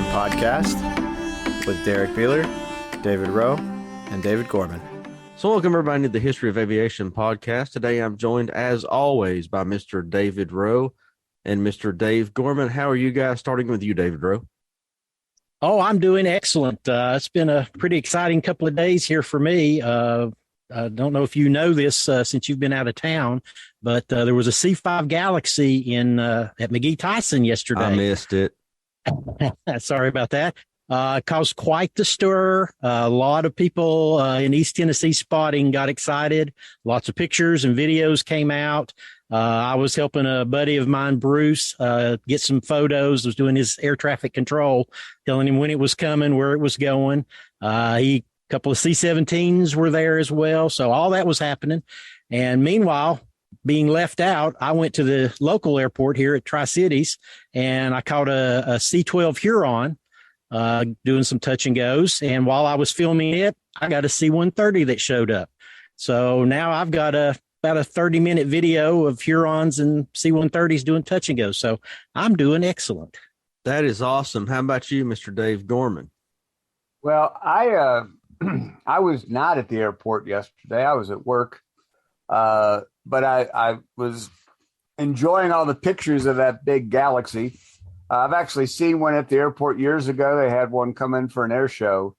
Podcast with Derrick Beeler, David Rowe, and David Gorman. So welcome everybody to the History of Aviation Podcast. Today I'm joined as always by Mr. David Rowe and Mr. Dave Gorman. How are you guys? Starting with you, David Rowe. Oh, I'm doing excellent. It's been a pretty exciting couple of days here for me. I don't know if you know this since you've been out of town, but there was a C5 Galaxy in at McGee Tyson yesterday. I missed it. Sorry about that. Caused quite the stir. A lot of people in East Tennessee spotting got excited. Lots of pictures and videos came out. I was helping a buddy of mine, Bruce, get some photos. Was doing his air traffic control, telling him when it was coming, where it was going. A couple of C-17s were there as well. So all that was happening. And meanwhile, being left out, I went to the local airport here at Tri-Cities, and I caught a C-12 Huron doing some touch and goes. And while I was filming it, I got a C-130 that showed up. So now I've got about a 30-minute video of Hurons and C-130s doing touch and goes. So I'm doing excellent. That is awesome. How about you, Mr. Dave Gorman? Well, I was not at the airport yesterday. I was at work. But I was enjoying all the pictures of that big Galaxy. I've actually seen one at the airport years ago. They had one come in for an air show,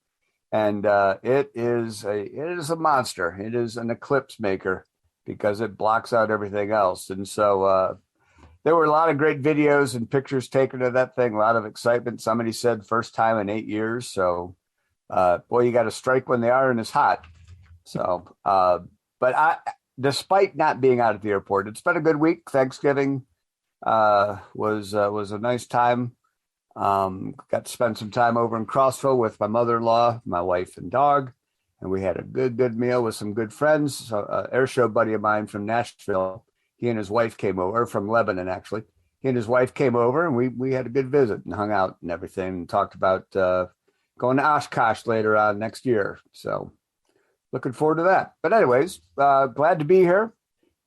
and it is a monster. It is an eclipse maker because it blocks out everything else. And so there were a lot of great videos and pictures taken of that thing. A lot of excitement. Somebody said first time in 8 years. So boy, you got to strike when the iron is hot. So, despite not being out at the airport, it's been a good week. Thanksgiving was a nice time. Got to spend some time over in Crossville with my mother-in-law, my wife, and dog, and we had a good meal with some good friends. So, air show buddy of mine from Nashville, he and his wife came over, from Lebanon actually. He and his wife came over, and we had a good visit and hung out and everything, and talked about going to Oshkosh later on next year. So, looking forward to that. But anyways, glad to be here,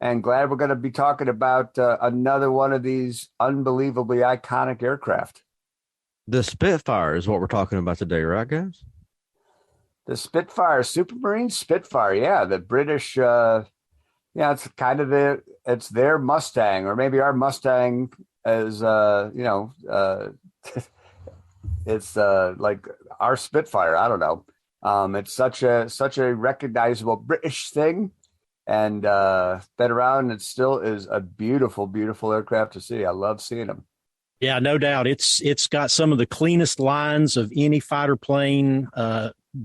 and glad we're going to be talking about another one of these unbelievably iconic aircraft. The Spitfire is what we're talking about today, right, guys? The Spitfire, Supermarine Spitfire. Yeah, the British, it's kind of it's their Mustang, or maybe our Mustang is, it's like our Spitfire. I don't know. It's such a recognizable British thing, and been around. It still is a beautiful, beautiful aircraft to see. I love seeing them. Yeah, no doubt. It's got some of the cleanest lines of any fighter plane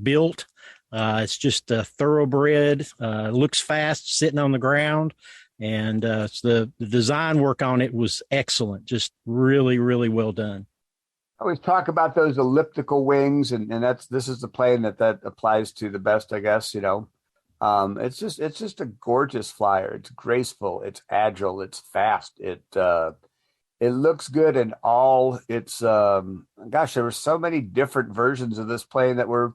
built. It's just a thoroughbred. Looks fast, sitting on the ground, and the design work on it was excellent. Just really, really well done. I always talk about those elliptical wings, and this is the plane that applies to the best, I guess. It's just a gorgeous flyer. It's graceful, it's agile, it's fast. It looks good in all its. There were so many different versions of this plane that were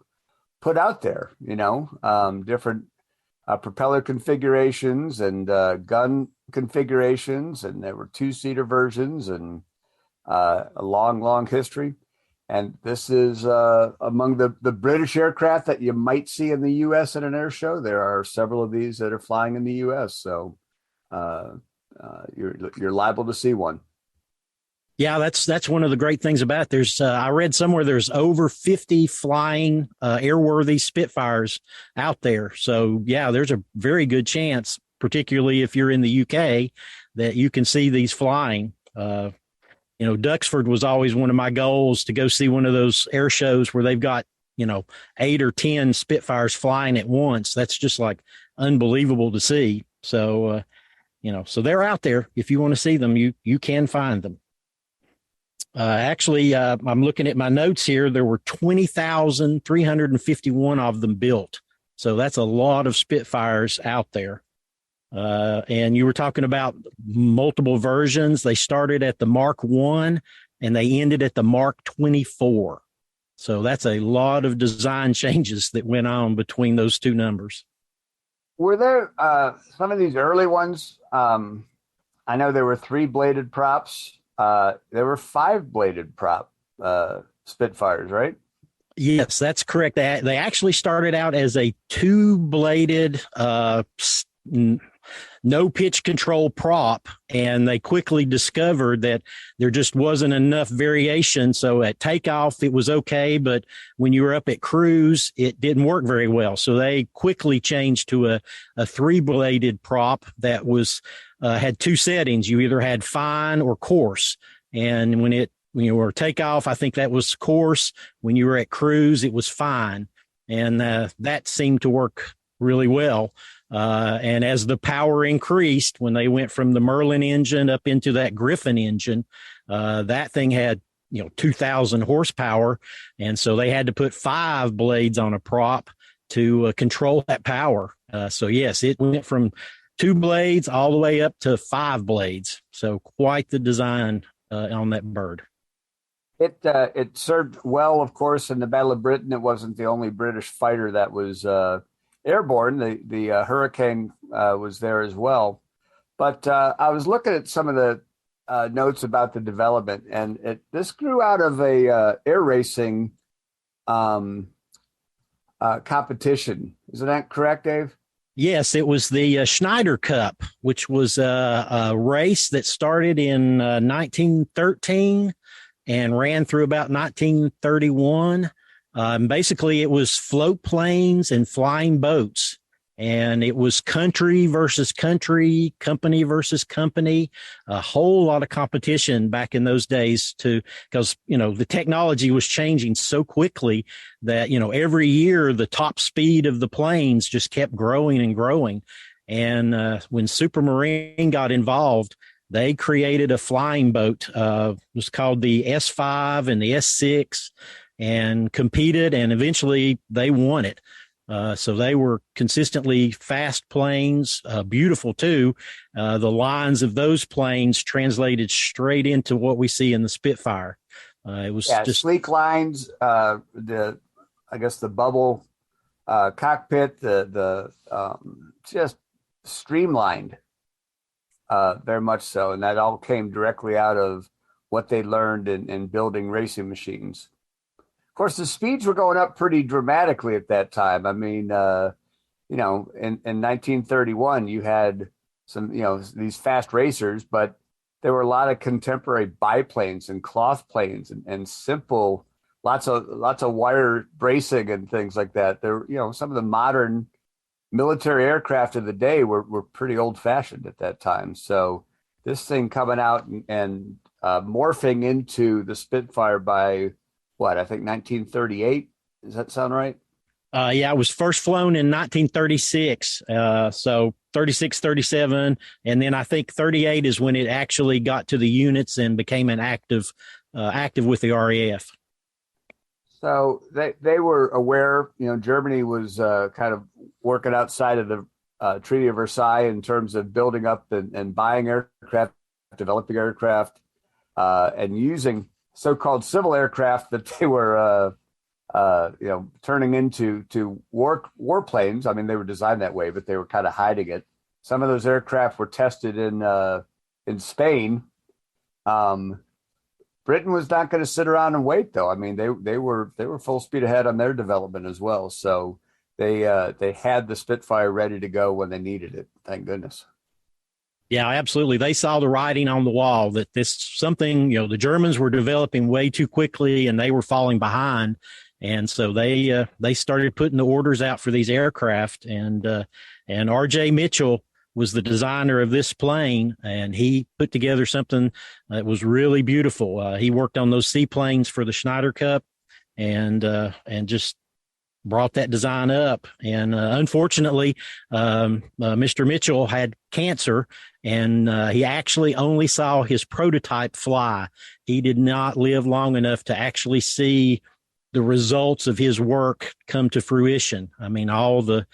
put out there. Different propeller configurations and gun configurations, and there were 2-seater versions and a long history. And this is among the British aircraft that you might see in the U.S. at an air show. There are several of these that are flying in the U.S., so you're liable to see one. Yeah, that's one of the great things about it. There's I read somewhere there's over 50 flying airworthy Spitfires out there. So yeah, there's a very good chance, particularly if you're in the UK, that you can see these flying. Duxford was always one of my goals, to go see one of those air shows where they've got, 8 or 10 Spitfires flying at once. That's just like unbelievable to see. So, so they're out there. If you want to see them, you can find them. Actually, I'm looking at my notes here. There were 20,351 of them built. So that's a lot of Spitfires out there. And you were talking about multiple versions. They started at the Mark 1 and they ended at the Mark 24. So that's a lot of design changes that went on between those two numbers. Were there some of these early ones? I know there were 3-bladed props. There were 5-bladed Spitfires, right? Yes, that's correct. They actually started out as a two-bladed, no pitch control prop, and they quickly discovered that there just wasn't enough variation. So at takeoff, it was okay, but when you were up at cruise, it didn't work very well. So they quickly changed to a three-bladed prop that was had two settings. You either had fine or coarse, and when you were takeoff, I think that was coarse. When you were at cruise, it was fine, and that seemed to work really well. And as the power increased, when they went from the Merlin engine up into that Griffin engine, that thing had 2,000 horsepower, and so they had to put 5 blades on a prop to control that power. So yes, it went from 2 blades all the way up to 5 blades. So quite the design on that bird. It served well, of course, in the Battle of Britain. It wasn't the only British fighter that was airborne. The Hurricane was there as well. But I was looking at some of the notes about the development, and this grew out of a air racing competition. Isn't that correct, Dave? Yes, it was the Schneider Cup, which was a race that started in 1913 and ran through about 1931. Basically, it was float planes and flying boats, and it was country versus country, company versus company, a whole lot of competition back in those days because the technology was changing so quickly that, every year the top speed of the planes just kept growing and growing. And when Supermarine got involved, they created a flying boat. It was called the S5 and the S6, and competed, and eventually they won it. So they were consistently fast planes, beautiful too. The lines of those planes translated straight into what we see in the Spitfire. It was just sleek lines. I guess the bubble cockpit, the just streamlined. Very much so. And that all came directly out of what they learned in building racing machines. Of course, the speeds were going up pretty dramatically at that time. I mean, in 1931, you had some, these fast racers, but there were a lot of contemporary biplanes and cloth planes and simple, lots of wire bracing and things like that. There, some of the modern military aircraft of the day were pretty old fashioned at that time. So this thing coming out and morphing into the Spitfire by I think 1938. Does that sound right? Yeah, it was first flown in 1936. So 36, 37. And then I think 38 is when it actually got to the units and became an active with the RAF. So they were aware, Germany was kind of working outside of the Treaty of Versailles in terms of building up and buying aircraft, developing aircraft, and using so-called civil aircraft that they were, turning into warplanes. I mean, they were designed that way, but they were kind of hiding it. Some of those aircraft were tested in Spain. Britain was not going to sit around and wait, though. I mean, they were full speed ahead on their development as well. So they had the Spitfire ready to go when they needed it. Thank goodness. Yeah, absolutely. They saw the writing on the wall that the Germans were developing way too quickly and they were falling behind. And so they started putting the orders out for these aircraft, and R.J. Mitchell was the designer of this plane, and he put together something that was really beautiful. He worked on those seaplanes for the Schneider Cup and just brought that design up. And unfortunately, Mr. Mitchell had cancer, and he actually only saw his prototype fly. He did not live long enough to actually see the results of his work come to fruition. I mean, all the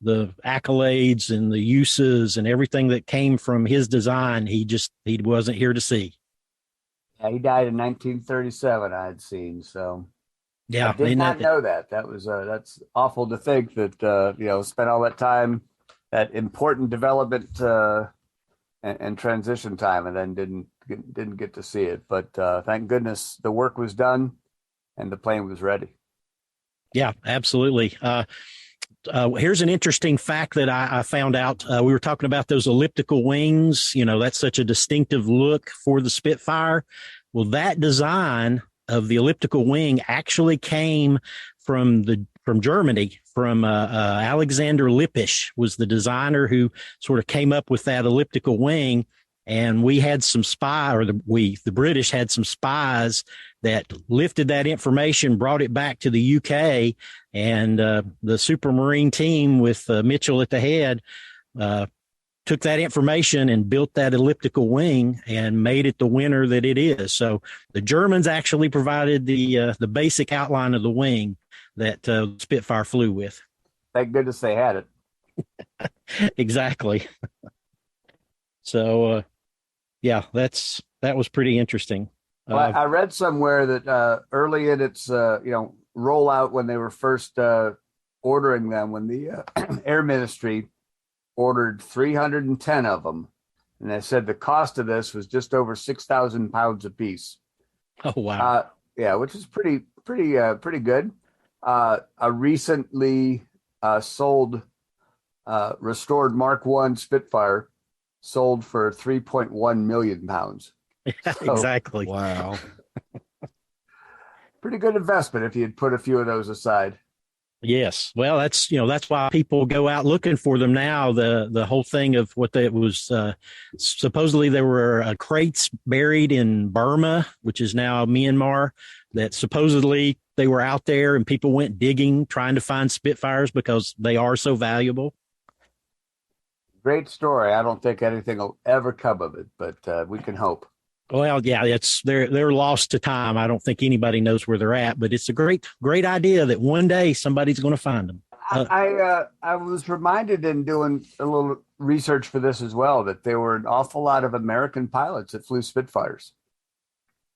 accolades and the uses and everything that came from his design, he wasn't here to see. Yeah, he died in 1937, I had seen. So yeah, I did not know that. That was that's awful to think that spent all that time, that important development and transition time, and then didn't get to see it. But thank goodness the work was done, and the plane was ready. Yeah, absolutely. Here's an interesting fact that I found out. We were talking about those elliptical wings. That's such a distinctive look for the Spitfire. Well, that design of the elliptical wing actually came from Germany, from Alexander Lippisch was the designer who sort of came up with that elliptical wing. And we had some the British had some spies that lifted that information, brought it back to the UK, and the Supermarine team with Mitchell at the head took that information and built that elliptical wing and made it the winner that it is. So the Germans actually provided the basic outline of the wing that Spitfire flew with. Thank goodness they had it. Exactly. So, yeah, that was pretty interesting. Well, I read somewhere that early in its rollout, when they were first ordering them, when the Air Ministry ordered 310 of them, and they said the cost of this was just over 6,000 pounds a piece. Oh wow! Yeah, which is pretty good. A recently sold restored Mark I Spitfire sold for 3.1 million pounds. So, exactly. Wow. Pretty good investment if you'd put a few of those aside. Yes. Well, that's why people go out looking for them now. The whole thing of what they was supposedly there were crates buried in Burma, which is now Myanmar, that supposedly they were out there and people went digging trying to find Spitfires because they are so valuable. Great story. I don't think anything will ever come of it, but we can hope. Well, yeah, they're lost to time. I don't think anybody knows where they're at, but it's a great idea that one day somebody's going to find them. I was reminded in doing a little research for this as well that there were an awful lot of American pilots that flew Spitfires.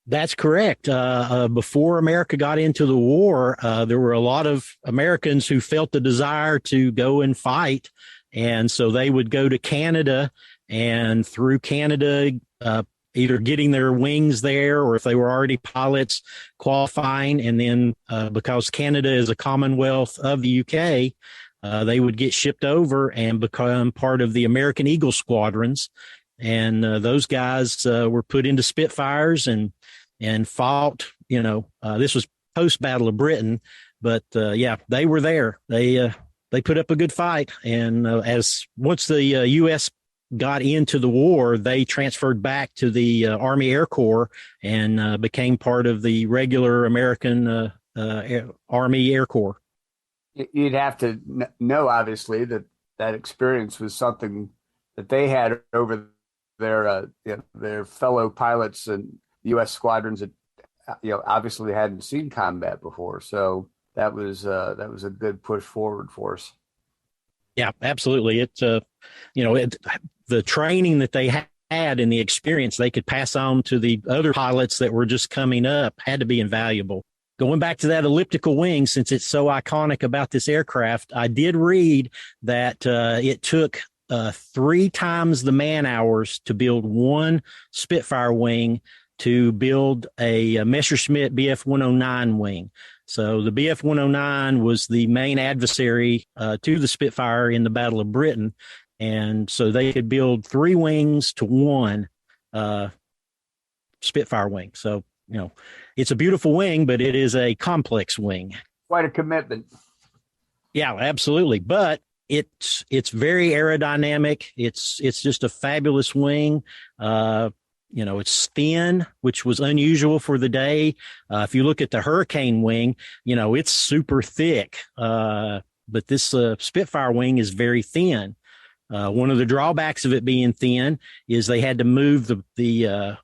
That's correct. Before America got into the war, there were a lot of Americans who felt the desire to go and fight. And so they would go to Canada, and through Canada, either getting their wings there, or if they were already pilots, qualifying. And then because Canada is a Commonwealth of the UK, they would get shipped over and become part of the American Eagle squadrons. And those guys were put into Spitfires and fought. This was post Battle of Britain, but yeah, they were there. They put up a good fight. And once the U.S. got into the war, they transferred back to the Army Air Corps and became part of the regular American Army Air Corps. You'd have to know, obviously, that experience was something that they had over their fellow pilots and U.S. squadrons that obviously hadn't seen combat before. So that was a good push forward for us. Yeah, absolutely. It's the training that they had and the experience they could pass on to the other pilots that were just coming up had to be invaluable. Going back to that elliptical wing, since it's so iconic about this aircraft, I did read that it took 3 times the man hours to build one Spitfire wing to build a Messerschmitt Bf-109 wing. So the Bf-109 was the main adversary to the Spitfire in the Battle of Britain. And so they could build 3 wings to one Spitfire wing. So, it's a beautiful wing, but it is a complex wing. Quite a commitment. Yeah, absolutely. But it's very aerodynamic. It's just a fabulous wing. It's thin, which was unusual for the day. If you look at the Hurricane wing, it's super thick. But this Spitfire wing is very thin. One of the drawbacks of it being thin is they had to move the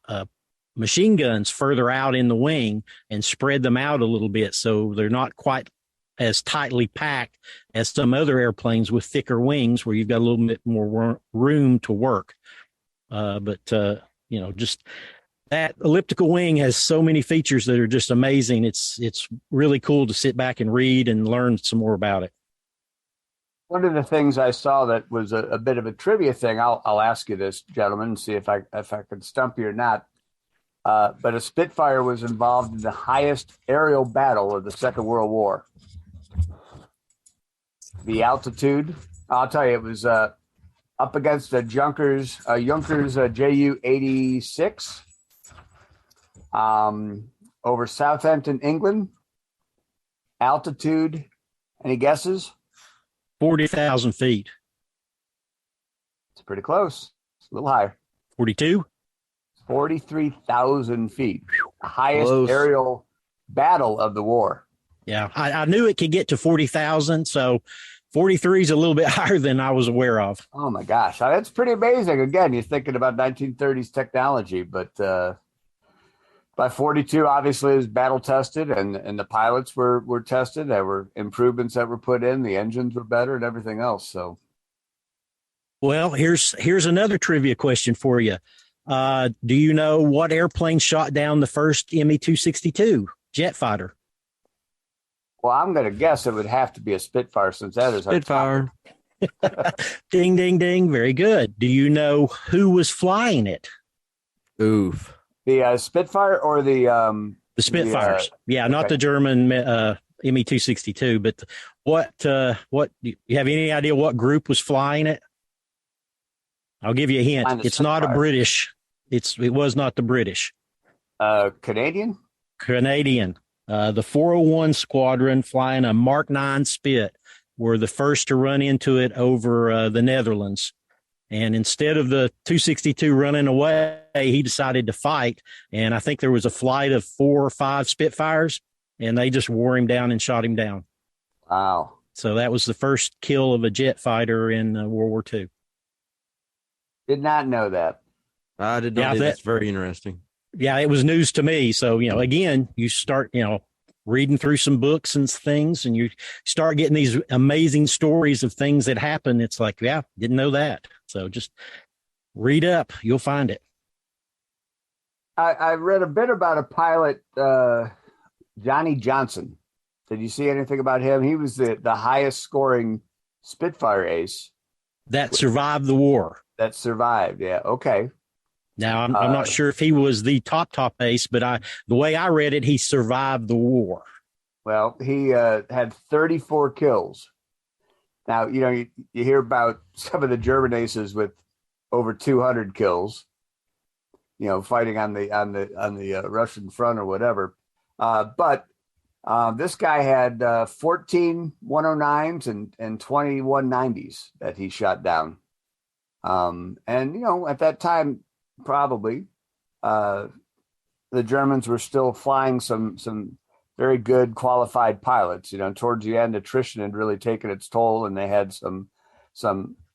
machine guns further out in the wing and spread them out a little bit. So they're not quite as tightly packed as some other airplanes with thicker wings where you've got a little bit more room to work. Just that elliptical wing has so many features that are just amazing. It's really cool to sit back and read and learn some more about it. One of the things I saw that was a bit of a trivia thing, I'll ask you this, gentlemen, and see if I can stump you or not. but a Spitfire was involved in the highest aerial battle of the Second World War. The altitude, I'll tell you, it was up against a Junkers Ju-86 over Southampton, England. Altitude, any guesses? 40,000 feet. It's pretty close. It's a little higher. 42? 43,000 feet. The highest Close. aerial battle of the war. Yeah, I knew it could get to 40,000. So 43 is a little bit higher than I was aware of. Oh my gosh, that's pretty amazing. Again, you're thinking about 1930s technology, but by 42, obviously, it was battle tested, and the pilots were tested. There were improvements that were put in. The engines were better, and everything else. So, Well, here's another trivia question for you. Do you know what airplane shot down the first Me-262 jet fighter? well, I'm going to guess it would have to be a Spitfire, since that is our Spitfire. Ding, ding, ding. Very good. Do you know who was flying it? Oof. The Spitfire or the The Spitfires. Not okay. the German Me-262, but what do you have any idea what group was flying it? I'll give you a hint. Flying the It's not a Spitfire. British. It was not the British. Canadian? Canadian. The 401 Squadron flying a Mark 9 Spit were the first to run into it over the Netherlands. And instead of the 262 running away, he decided to fight. And I think there was a flight of 4 or 5 Spitfires, and they just wore him down and shot him down. Wow. So that was the first kill of a jet fighter in World War II. Did not know that. I did not. That's very interesting. Yeah, it was news to me. So, again, you start, reading through some books and things, and you start getting these amazing stories of things that happen. It's like, yeah, didn't know that. So just read up. You'll find it. I read a bit about a pilot, Johnny Johnson. Did you see anything about him? He was the highest scoring Spitfire ace That survived the war. that survived. Yeah. Okay. Now, I'm not sure if he was the top ace, but the way I read it, he survived the war. Well, he had 34 kills. Now, you hear about some of the German aces with over 200 kills, fighting on the Russian front or whatever. But this guy had 14 109s and 21 90s that he shot down. And, at that time, probably the Germans were still flying some very good qualified pilots. Towards the end, attrition had really taken its toll, and they had some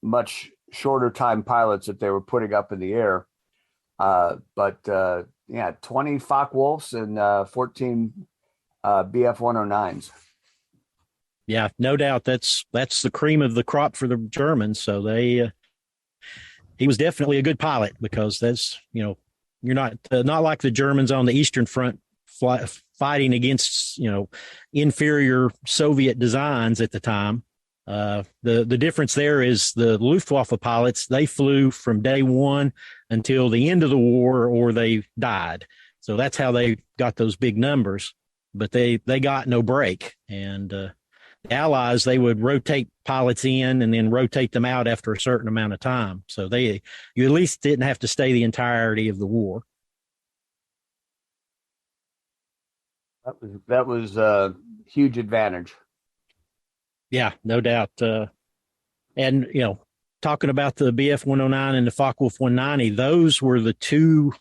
much shorter time pilots that they were putting up in the air. But 20 Focke-Wulfs and 14 BF 109s. Yeah, no doubt. That's the cream of the crop for the Germans. So he was definitely a good pilot, because that's, you're not like the Germans on the Eastern Front fighting against, inferior Soviet designs at the time. The difference there is the Luftwaffe pilots, they flew from day one until the end of the war, or they died. So that's how they got those big numbers, but they got no break. And the Allies, they would rotate pilots in and then rotate them out after a certain amount of time. So you at least didn't have to stay the entirety of the war. That was a huge advantage. Yeah, no doubt. And, talking about the BF 109 and the Focke-Wulf 190, those were the two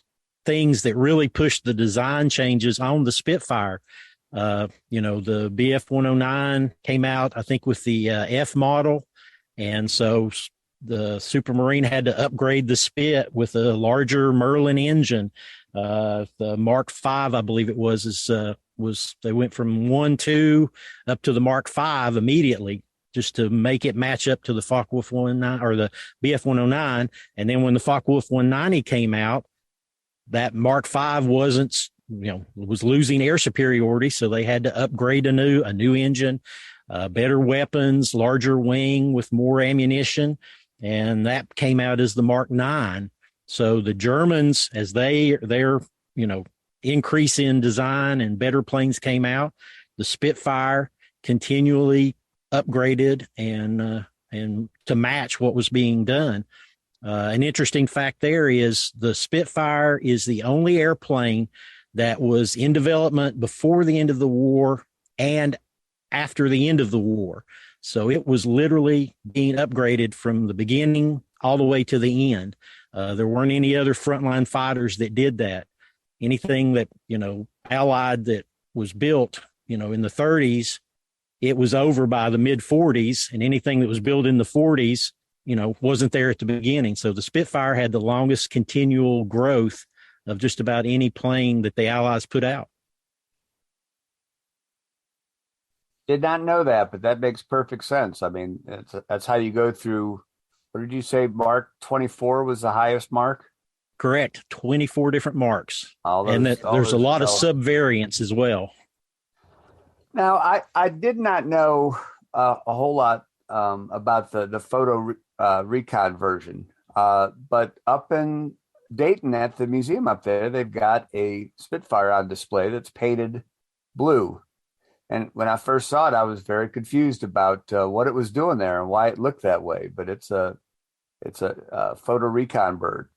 things that really pushed the design changes on the Spitfire. The BF 109 came out, I think, with the F model. And so the Supermarine had to upgrade the Spit with a larger Merlin engine. The Mark V, I believe it was they went from 1.2 up to the Mark V immediately, just to make it match up to the Focke-Wulf 109 or the BF 109. And then when the Focke-Wulf 190 came out, that Mark V was losing air superiority. So they had to upgrade a new engine, better weapons, larger wing with more ammunition. And that came out as the Mark 9. So the Germans, as their increase in design and better planes came out, the Spitfire continually upgraded and to match what was being done. An interesting fact there is the Spitfire is the only airplane that was in development before the end of the war and after the end of the war. So it was literally being upgraded from the beginning all the way to the end. There weren't any other frontline fighters that did that. Anything that, Allied that was built, in the 30s, it was over by the mid 40s, and anything that was built in the 40s, wasn't there at the beginning. So the Spitfire had the longest continual growth of just about any plane that the Allies put out. Did not know that, but that makes perfect sense. I mean, that's how you go through. What did you say, Mark? 24 was the highest mark? Correct. 24 different marks. There's a lot of subvariants as well. Now, I did not know a whole lot about the photo recon version, but up in Dayton at the museum up there, they've got a Spitfire on display that's painted blue. And when I first saw it, I was very confused about what it was doing there and why it looked that way. But it's a photo recon bird.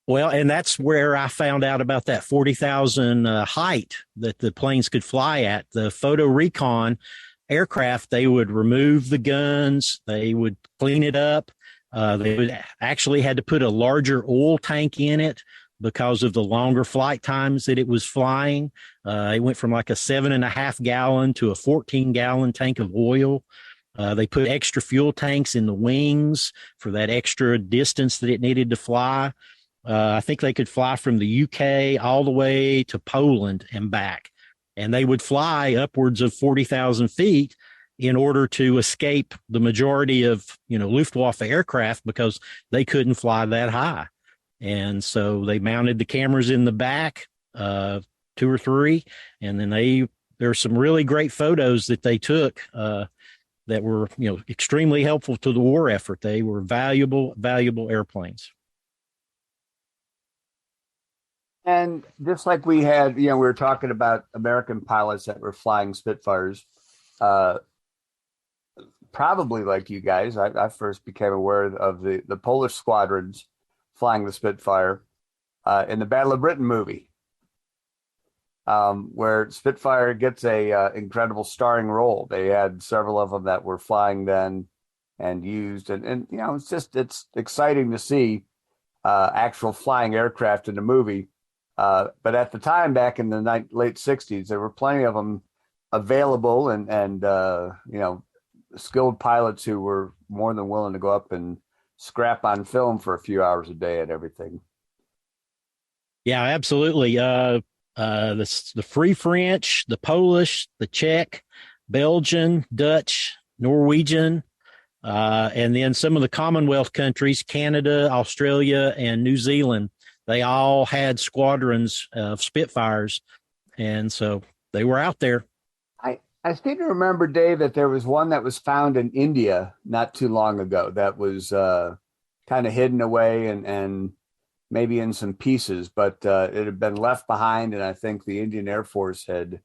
Well, and that's where I found out about that 40,000 height that the planes could fly at. The photo recon aircraft, they would remove the guns, they would clean it up. They would actually had to put a larger oil tank in it because of the longer flight times that it was flying. It went from like a 7.5 gallon to a 14-gallon tank of oil. They put extra fuel tanks in the wings for that extra distance that it needed to fly. I think they could fly from the UK all the way to Poland and back. And they would fly upwards of 40,000 feet in order to escape the majority of, Luftwaffe aircraft because they couldn't fly that high. And so they mounted the cameras in the back, 2 or 3, and then there's some really great photos that they took that were, extremely helpful to the war effort. They were valuable airplanes. And just like we had, we were talking about American pilots that were flying Spitfires, probably like you guys, I first became aware of the Polish squadrons flying the Spitfire in the Battle of Britain movie, where Spitfire gets a incredible starring role. They had several of them that were flying then and used, and it's exciting to see actual flying aircraft in the movie. But at the time, back in the late 60s, there were plenty of them available and skilled pilots who were more than willing to go up and scrap on film for a few hours a day and everything. Yeah, absolutely. The Free French, the Polish, the Czech, Belgian, Dutch, Norwegian, and then some of the Commonwealth countries, Canada, Australia, and New Zealand. They all had squadrons of Spitfires, and so they were out there. I seem to remember, Dave, that there was one that was found in India not too long ago that was kind of hidden away and maybe in some pieces, but it had been left behind, and I think the Indian Air Force had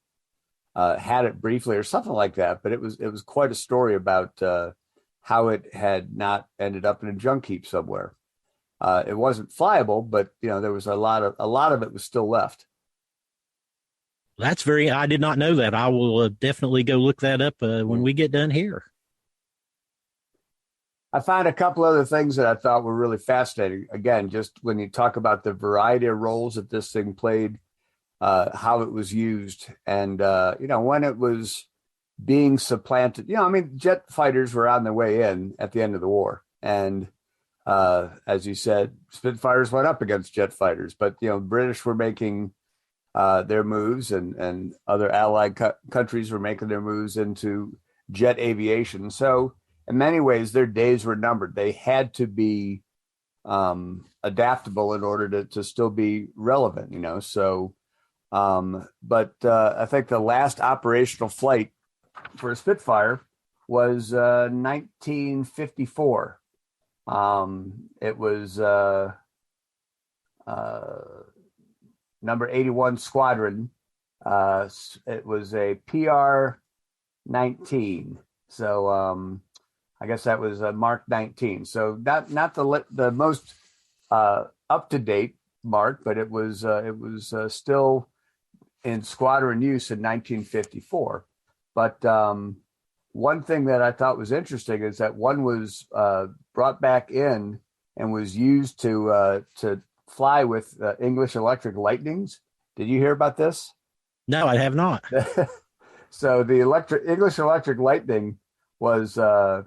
had it briefly or something like that. But it was quite a story about how it had not ended up in a junk heap somewhere. It wasn't flyable, but there was a lot of it was still left. I did not know that. I will definitely go look that up when we get done here. I found a couple other things that I thought were really fascinating. Again, just when you talk about the variety of roles that this thing played, how it was used, and when it was being supplanted. Jet fighters were on their way in at the end of the war, and as you said, Spitfires went up against jet fighters, but British were making their moves, and other allied countries were making their moves into jet aviation. So in many ways, their days were numbered. They had to be adaptable in order to still be relevant, So, but I think the last operational flight for a Spitfire was 1954. It was number 81 Squadron. It was a PR-19. So I guess that was Mark 19. So not the most up to date Mark, but it was still in squadron use in 1954. But one thing that I thought was interesting is that one was brought back in and was used to fly with English Electric Lightnings. Did you hear about this? No, I have not. So the English Electric Lightning was, a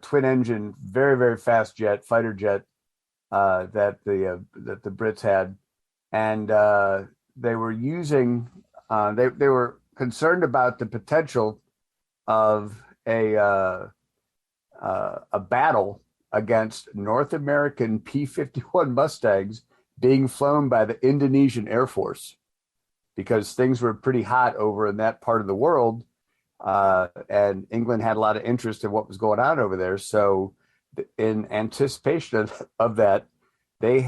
twin engine, very, very fast fighter jet that the Brits had, and they were using. They were concerned about the potential of a battle against North American P-51 Mustangs being flown by the Indonesian Air Force, because things were pretty hot over in that part of the world, and England had a lot of interest in what was going on over there. So in anticipation of that, they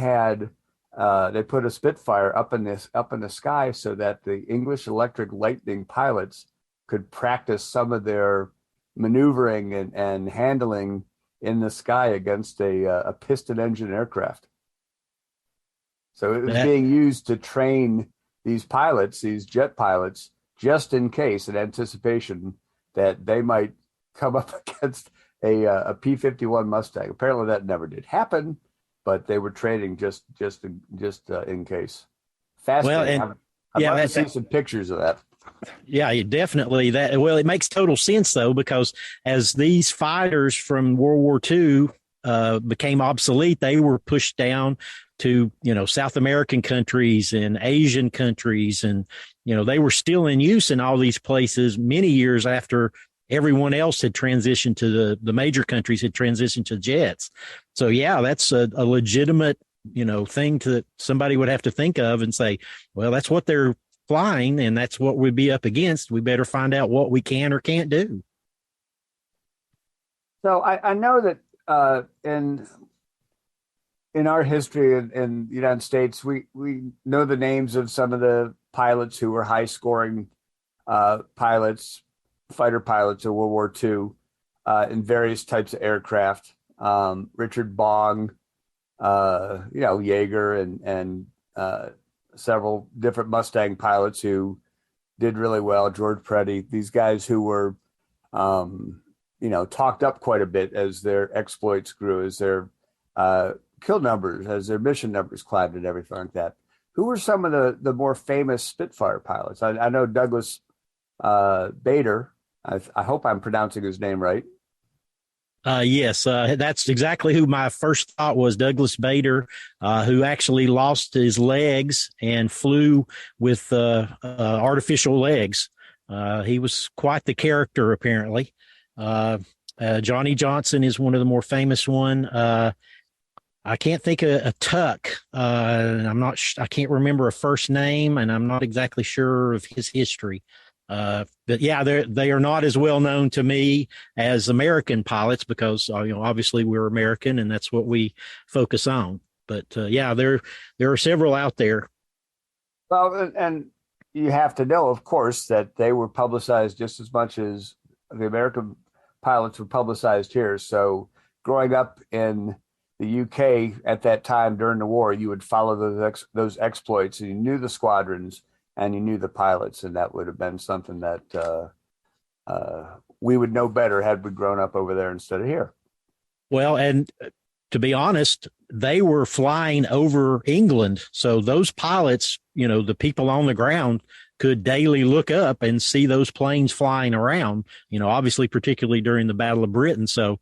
put a Spitfire up in the sky so that the English Electric Lightning pilots could practice some of their maneuvering and handling in the sky against a piston engine aircraft. So it was being used to train these pilots, these jet pilots, just in case, in anticipation that they might come up against a P-51 Mustang. Apparently that never did happen, but they were training just in case. Fascinating. Well, I'd love to see some pictures of that. Yeah, definitely. It makes total sense, though, because as these fighters from World War II became obsolete, they were pushed down to, South American countries and Asian countries. And, they were still in use in all these places many years after everyone else had transitioned to the major countries had transitioned to jets. So, yeah, that's a legitimate, thing that somebody would have to think of and say, well, that's what they're flying and that's what we'd be up against. We better find out what we can or can't do. So I know that in our history in the United States, we know the names of some of the pilots who were high scoring pilots, fighter pilots of World War II in various types of aircraft. Richard Bong, Yeager, and several different Mustang pilots who did really well. George Preddy, these guys who were, talked up quite a bit as their exploits grew, as their kill numbers, as their mission numbers climbed, and everything like that. Who were some of the more famous Spitfire pilots? I know Douglas Bader. I hope I'm pronouncing his name right. Yes, that's exactly who my first thought was. Douglas Bader, who actually lost his legs and flew with artificial legs. He was quite the character, apparently. Johnny Johnson is one of the more famous one. I can't think of a Tuck. I can't remember a first name, and I'm not exactly sure of his history. But yeah, they are not as well known to me as American pilots because obviously we're American and that's what we focus on. But yeah, there are several out there. Well, and you have to know, of course, that they were publicized just as much as the American pilots were publicized here. So growing up in the UK at that time during the war, you would follow those exploits, and you knew the squadrons and you knew the pilots, and that would have been something that we would know better had we grown up over there instead of here. Well, and to be honest, they were flying over England. So those pilots, the people on the ground could daily look up and see those planes flying around, obviously, particularly during the Battle of Britain. So,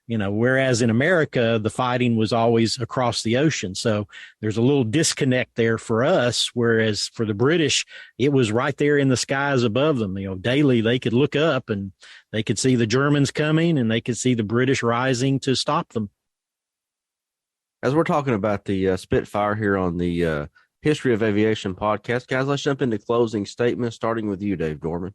whereas in America, the fighting was always across the ocean. So there's a little disconnect there for us. Whereas for the British, it was right there in the skies above them. Daily they could look up and they could see the Germans coming and they could see the British rising to stop them. As we're talking about the Spitfire here on the History of Aviation podcast, guys, let's jump into closing statements, starting with you, Dave Gorman.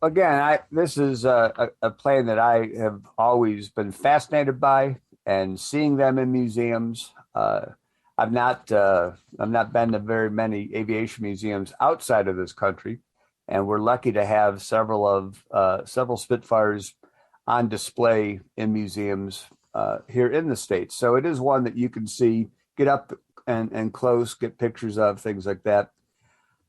Again, this is a plane that I have always been fascinated by, and seeing them in museums. I've not been to very many aviation museums outside of this country, and we're lucky to have several Spitfires on display in museums here in the States. So it is one that you can see, get up and close, get pictures of, things like that.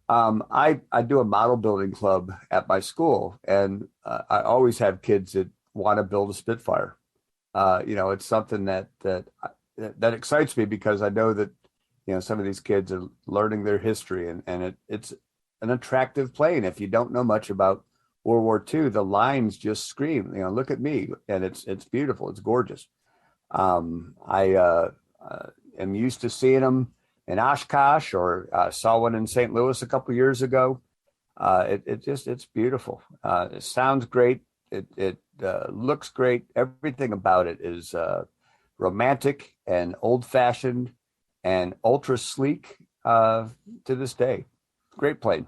I do a model building club at my school, and I always have kids that want to build a Spitfire. It's something that excites me, because I know that, some of these kids are learning their history, and it's an attractive plane. If you don't know much about World War II, the lines just scream, look at me, and it's beautiful. It's gorgeous. I am used to seeing them in Oshkosh, or saw one in St. Louis a couple years ago. It's beautiful. It sounds great. It looks great. Everything about it is romantic and old-fashioned and ultra sleek to this day. Great plane.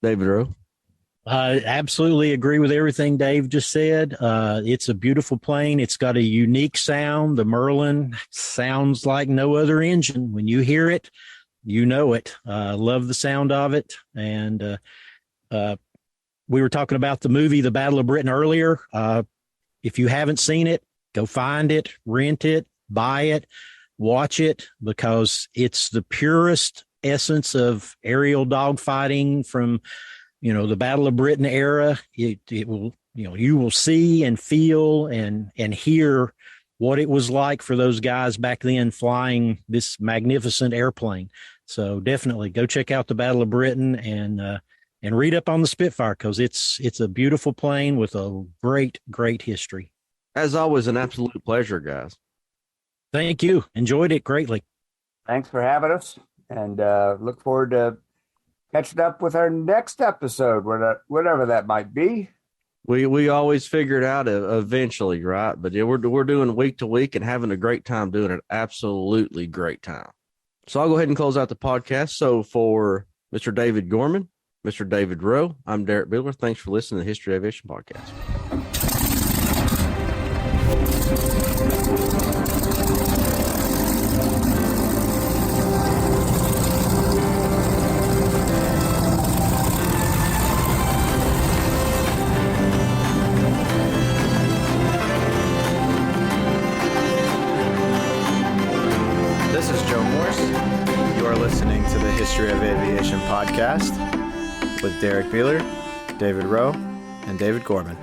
David Rowe. I absolutely agree with everything Dave just said. It's a beautiful plane. It's got a unique sound. The Merlin sounds like no other engine. When you hear it, you know it. Love the sound of it. And we were talking about the movie, The Battle of Britain, earlier. If you haven't seen it, go find it, rent it, buy it, watch it, because it's the purest essence of aerial dogfighting from the Battle of Britain era. It will, you will see and feel and hear what it was like for those guys back then flying this magnificent airplane. So definitely go check out the Battle of Britain and read up on the Spitfire, because it's a beautiful plane with a great, great history. As always, an absolute pleasure, guys. Thank you. Enjoyed it greatly. Thanks for having us, and look forward to catching up with our next episode, whatever that might be. We always figure it out eventually, right? But yeah, we're doing week to week and having a great time doing it. Absolutely great time. So I'll go ahead and close out the podcast. So for Mr. David Gorman, Mr. David Rowe, I'm Derrick Beeler. Thanks for listening to the History of Aviation Podcast. Listening to the History of Aviation podcast with Derrick Beeler, David Rowe, and David Gorman.